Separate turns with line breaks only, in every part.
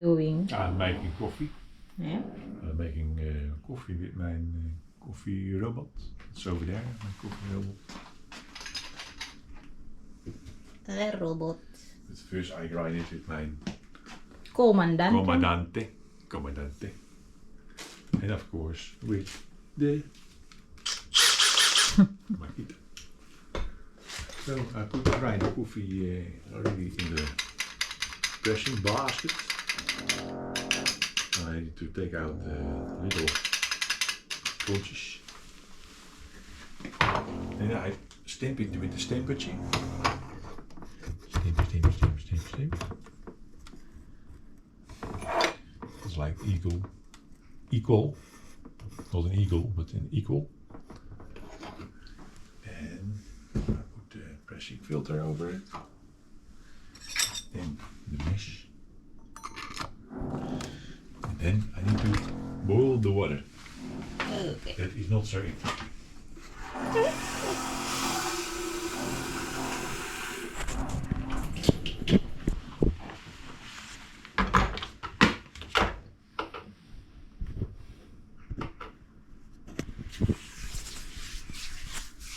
doing?
I'm making coffee.
Yeah.
I'm making coffee with my coffee robot. It's over there, my coffee robot.
The robot.
But first I grind it with my
Comandante.
comandante. And of course with the Makita. So I put the grind coffee already in the pressing basket. I need to take out little coaches. Then I stamp it with the stampertje. Stamp. It's like equal, not an eagle, but an equal. And I put the pressing filter over it. Then the mesh. And then I need to boil the water.
Okay.
That is not so interesting.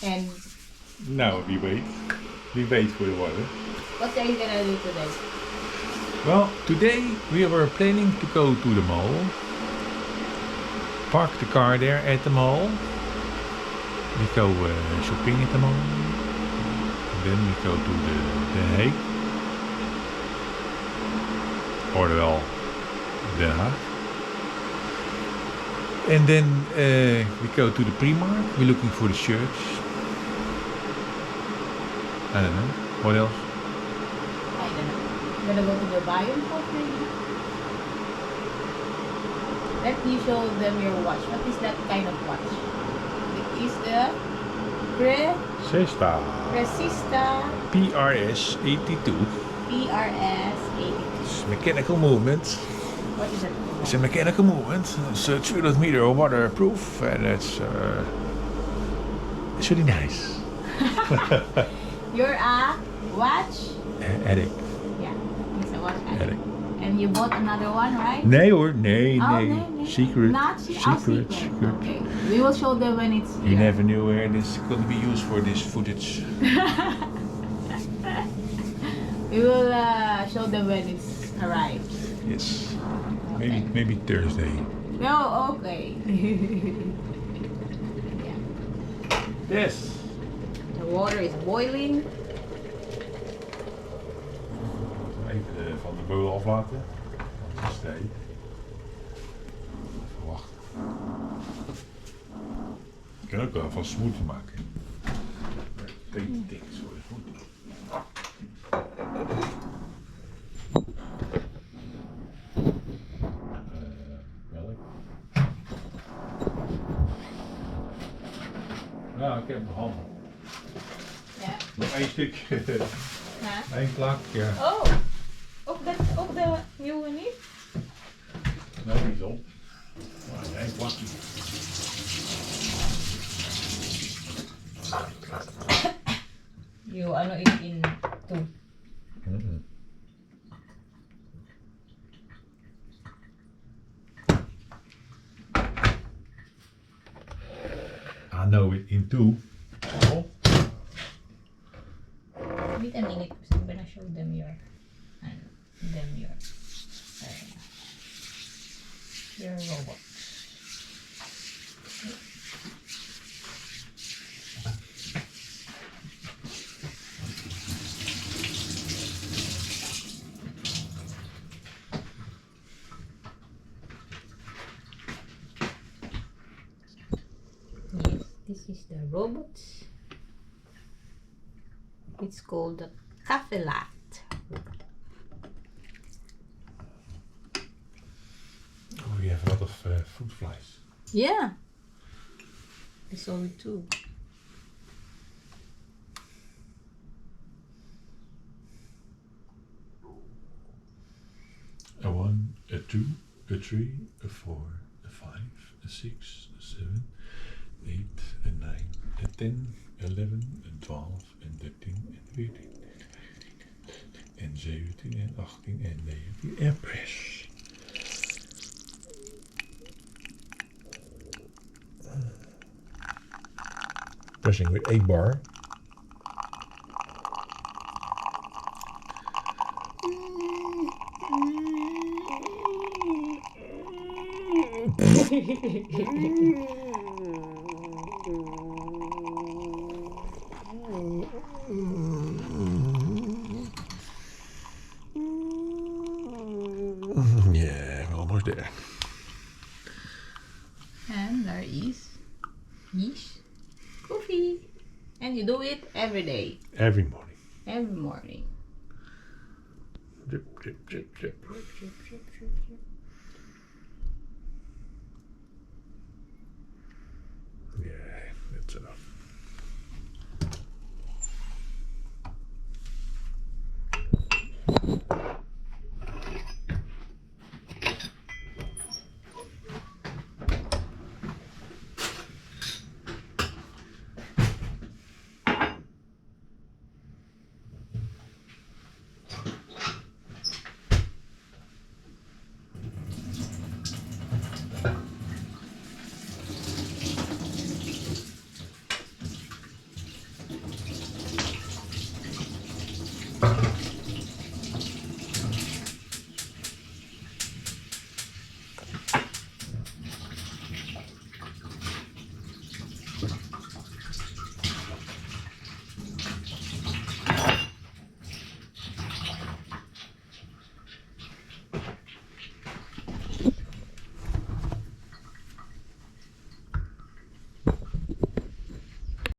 And
Now we wait. We wait for the water.
what are you gonna do today?
Well, today we were planning to go to the mall. Park the car there at the mall. We go shopping at the mall. Then we go to the Hague. Or well, Den Haag. And then we go to the Primark. We're looking for the shirts. I don't know. What else?
I don't know. I'm gonna go to the Biome Pop maybe. Let me show them your watch. What is that kind of watch? It is the
Sesta.
Resista
PRS 82.
PRS 82.
It's mechanical movement.
What is it?
It's a mechanical movement. It's 300 meter waterproof, and it's really nice.
You're a watch?
Addict.
Yeah, it's a watch addict.
Addict.
And you bought another one, right?
Nee hoor, nee.
Nee.
Secret.
Not secret. Okay. We will show them when it's
You
here.
never knew where this could be used for this footage.
We will show them when it's arrived.
Yes. Maybe Thursday.
No, okay. Yeah.
Yes.
The water is boiling.
Even van de beul aflaten. Dat is thee. Even wachten. Je kan ook wel van smoothie maken. Thee tiks voor de smoothie. Melk. Ja, ik heb hem handen.
Ja.
Nog één stukje.
Huh?
Eén plak, ja.
Oh, ook de nieuwe niet?
Nee, die is op. Maar één plakje.
You ano it in two.
I know it in two. Oh.
Wait a minute, because I'm gonna show them your robot. Yes, this is the robot. It's called the Cafelat.
Oh, we have a lot of fruit flies.
Yeah. I saw it too.
A 1, a 2, a 3, a 4, a 5, a 6, a 7, 8, a 9, a 10, 11, en 12, en 13, en 14, en 17, en 18, en 19, en press. Pressing with a bar. Yeah, we're almost there.
And there is coffee. And you do it every day.
Every morning.
Every morning.
Drip, drip, drip, drip.
Drip, drip, drip, drip.